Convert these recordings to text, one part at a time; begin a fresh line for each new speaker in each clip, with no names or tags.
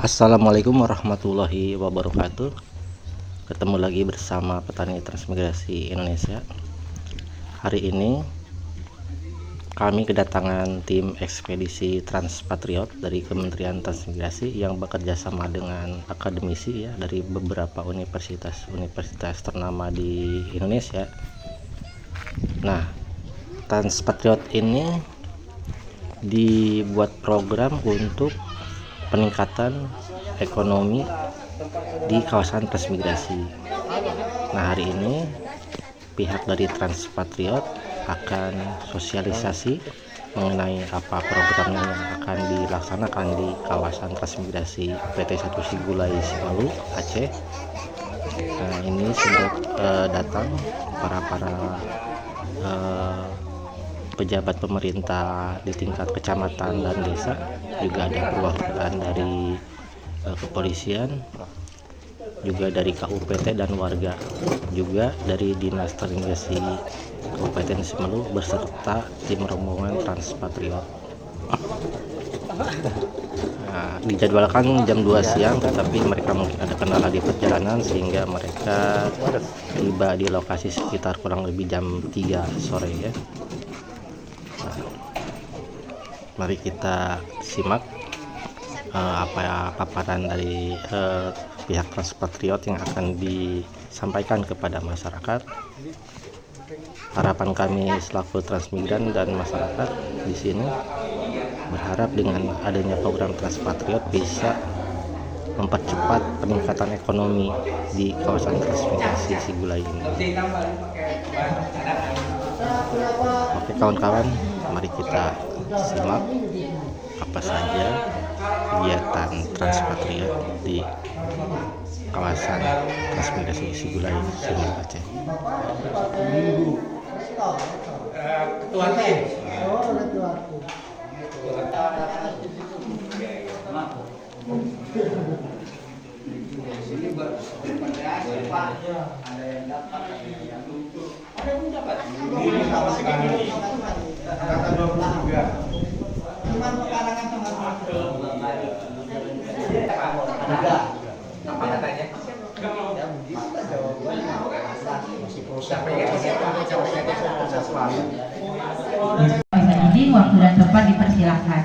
Assalamualaikum warahmatullahi wabarakatuh. Ketemu lagi bersama Petani Transmigrasi Indonesia. Hari ini kami kedatangan tim ekspedisi Transpatriot dari Kementerian Transmigrasi yang bekerja sama dengan akademisi ya dari beberapa universitas ternama di Indonesia. Nah, Transpatriot ini dibuat program untuk peningkatan ekonomi di kawasan transmigrasi. Nah, hari ini pihak dari Transpatriot akan sosialisasi mengenai apa programnya yang akan dilaksanakan di kawasan transmigrasi PT 1 Sigulai Simalu, Aceh. Nah, ini sudah datang para pejabat pemerintah di tingkat kecamatan dan desa, juga ada perwakilan dari kepolisian, juga dari KUPT dan warga, juga dari Dinas Transmigrasi Kabupaten Simalu beserta tim rombongan Transpatriot. Nah, dijadwalkan jam 2 siang, tetapi mereka mungkin ada kendala di perjalanan sehingga mereka tiba di lokasi sekitar kurang lebih jam 3 sore ya. Nah, mari kita simak paparan dari pihak Transpatriot yang akan disampaikan kepada masyarakat. Harapan kami selaku transmigran dan masyarakat di sini berharap dengan adanya program Transpatriot bisa mempercepat peningkatan ekonomi di kawasan transmigrasi Sigulai ini. Oke kawan-kawan, mari kita simak apa saja kegiatan Transpatriot di kawasan transmigrasi Sigulai Simalu, Aceh.
Ketua tim. Sini Pak, ada yang dapat, ada yang dapat. Ini sama sekali. Kata 23. Cuma pekarangan teman-teman. Ada. Apa katanya? Ya begitu jawabannya. Masih proses.
Izin waktu dan tempat dipersilahkan.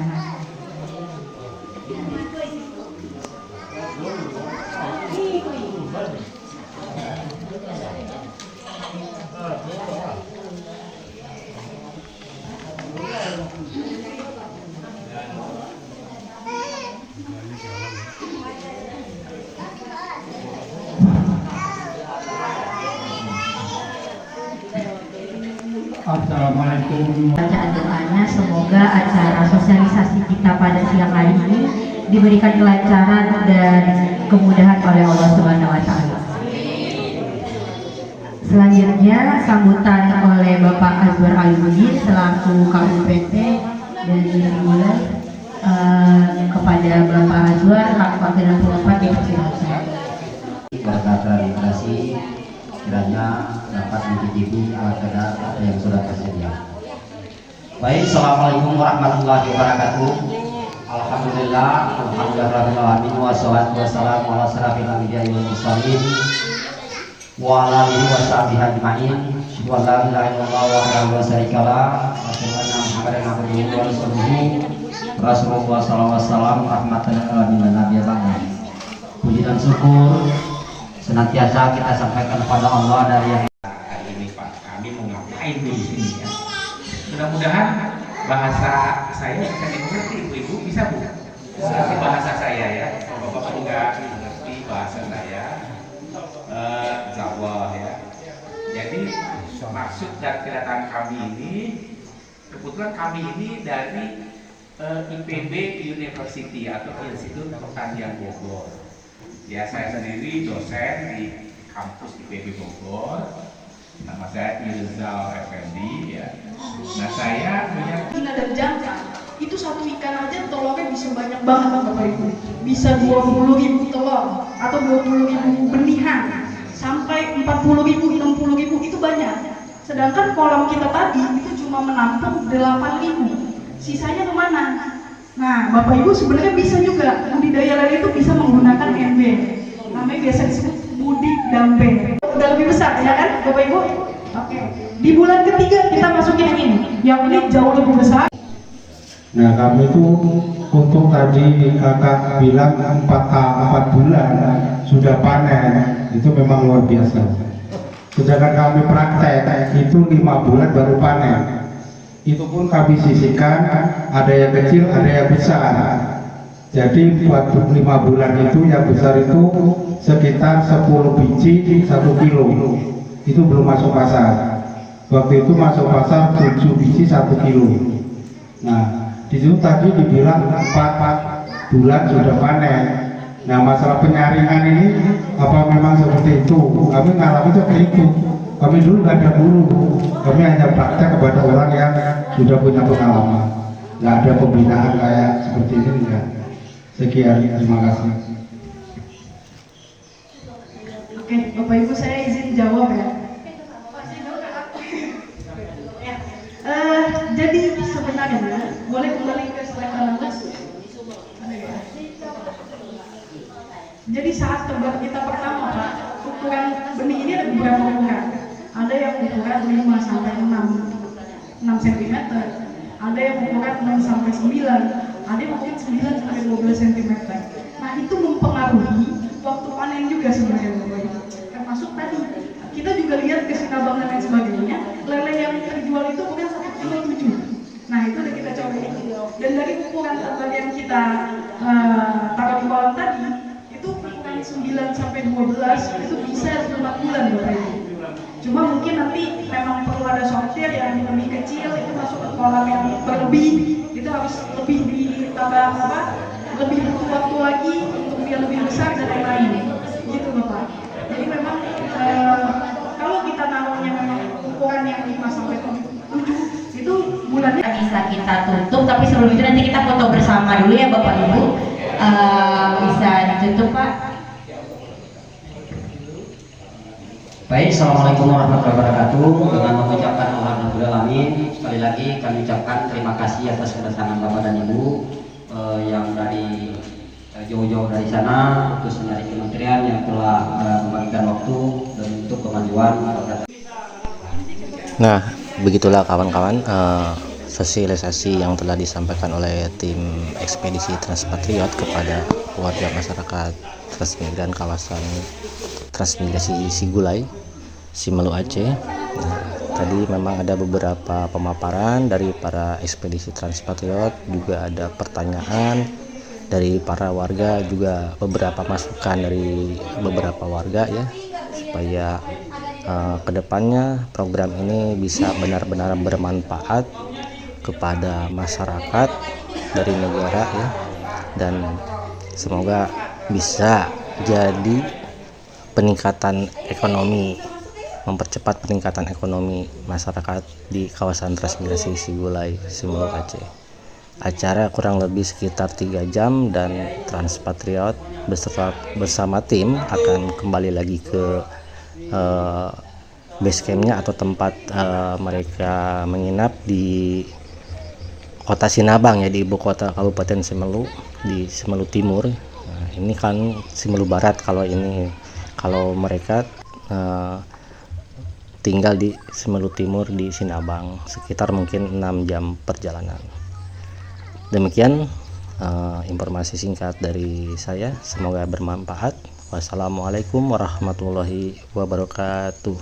Assalamualaikum.
Bacaan doanya, semoga acara sosialisasi kita pada siang hari ini diberikan kelancaran dan kemudahan oleh Allah Subhanahu wa Ta'ala. Selanjutnya sambutan oleh Bapak Azwar Al-Budi selaku KUPT dari Sigulai. Kepada Bapak Azwar, hak wakil dan pendapat dipersilakan.
Warga migrasi kiranya dapat mencicipi alat apa yang sudah tersedia. Baik, assalamualaikum warahmatullahi wabarakatuh. Alhamdulillah, alhamdulillahirabbil alamin wassalatu wassalamu ala asyrafil anbiya'i wal mursalin wa ala alihi washabihi ajmain. Asyhadu an la ilaha illallah wahdahu la syarika lah wa asyhadu anna Muhammadan abduhu wa rasuluhu. Rasulullah sallallahu alaihi wasallam rahmatan lil alamin wa nabiyyan ba'd. Puji dan syukur senantiasa kita sampaikan kepada Allah dari yang
Ini Pak, kami mau ngapain di sini ya? Mudah-mudahan bahasa saya bisa dimengerti, ibu-ibu bisa bu? Seperti bahasa saya ya, bapak enggak mengerti bahasa saya, Jawa ya. Jadi maksud dan kedatangan kami ini, kebetulan kami ini dari IPB University atau Institut Pertanian Bogor. Ya, saya sendiri dosen di kampus IPB Bogor. Nama saya Irzal Effendi ya. Nah, saya punya
Tina dan jangka itu satu ikan aja telurnya bisa banyak banget Bapak Ibu. Bisa 20.000 telur atau 20.000 benihan sampai 40.000, 60.000 itu banyak. Sedangkan kolam kita tadi itu cuma menampung 8.000. Sisanya kemana? Nah, Bapak Ibu sebenarnya bisa juga budidaya lele itu bisa menggunakan ember. Namanya biasa disebut budi dambe. Udah lebih besar ya kan, Bapak Ibu? Oke. Di bulan ketiga kita masukin yang ini. Yang ini jauh lebih besar.
Nah, kami itu untuk tadi kakak bilang 4 bulan sudah panen, itu memang luar biasa. Sedangkan kami praktek itu 5 bulan baru panen. Itu pun kami sisihkan, ada yang kecil, ada yang besar. Jadi buat 5 bulan itu yang besar itu sekitar 10 biji 1 kilo. Itu belum masuk pasar. Waktu itu masuk pasar 7 biji 1 kilo. Nah, di situ tadi dibilang 4 bulan sudah panen. Nah, masalah penyaringan ini apa memang seperti itu? Kami ngalami seperti itu. Kami dulu nggak ada guru, kami hanya praktek kepada orang yang sudah punya pengalaman. Nggak ada pembinaan kayak seperti ini enggak. Sekian, terima kasih.
Oke, Bapak Ibu saya izin jawab ya. Jadi sebenarnya boleh kembali ke slide kanan. Jadi saat tebar kita pertama Pak, ukuran benih ini ada beberapa ukuran. Ada yang ukuran 5 sampai 6 cm, ada yang ukuran 6 sampai 9, ada yang mungkin 9 sampai 12 cm. Nah, itu mempengaruhi waktu panen juga sebenarnya Bapak Ibu. Termasuk tadi kita juga lihat kesinabang dan lain sebagainya, lele yang terjual itu bukan 1,7 kg. Nah, itu udah kita coba. Dan dari ukuran terbang yang kita taruh di kolam tadi, itu ukuran 9 sampai 12 itu bisa 4 bulan Bapak Ibu. Cuma mungkin nanti memang perlu ada sortir yang lebih kecil, itu masuk ke kolam yang berlebih, itu harus lebih ditambah lebih butuh waktu lagi untuk dia lebih besar dan lain-lain. Gitu Bapak. Jadi memang kalau kita naruhnya memang ukuran yang 5 sampai 7 itu bulannya
Bisa kita tutup, tapi sebelum itu nanti kita foto bersama dulu ya Bapak Ibu. Bisa ditutup Pak.
Baik, assalamualaikum warahmatullahi wabarakatuh. Dengan mengucapkan alhamdulillahirrahmanirrahim, sekali lagi kami ucapkan terima kasih atas kedatangan Bapak dan Ibu yang dari jauh-jauh dari sana, khususnya dari kementerian yang telah membagikan waktu dan untuk kemajuan.
Nah, begitulah kawan-kawan sosialisasi yang telah disampaikan oleh tim ekspedisi Transpatriot kepada warga masyarakat transmigran kawasan transmigrasi Sigulai, Simelu Aceh. Nah, tadi memang ada beberapa pemaparan dari para ekspedisi Transpatriot, juga ada pertanyaan dari para warga, juga beberapa masukan dari beberapa warga ya, supaya kedepannya program ini bisa benar-benar bermanfaat kepada masyarakat dari negara ya, dan semoga bisa jadi peningkatan ekonomi, mempercepat peningkatan ekonomi masyarakat di kawasan transmigrasi Sigulai, Simelu Aceh. Acara kurang lebih sekitar 3 jam dan Transpatriot bersama tim akan kembali lagi ke base campnya atau tempat mereka menginap di kota Sinabang ya, di ibu kota Kabupaten Simelu, di Simelu Timur. Nah, ini kan Simelu Barat kalau mereka tinggal di Simelu Timur di Sinabang, sekitar mungkin 6 jam perjalanan. Demikian informasi singkat dari saya, semoga bermanfaat. Wassalamualaikum warahmatullahi wabarakatuh.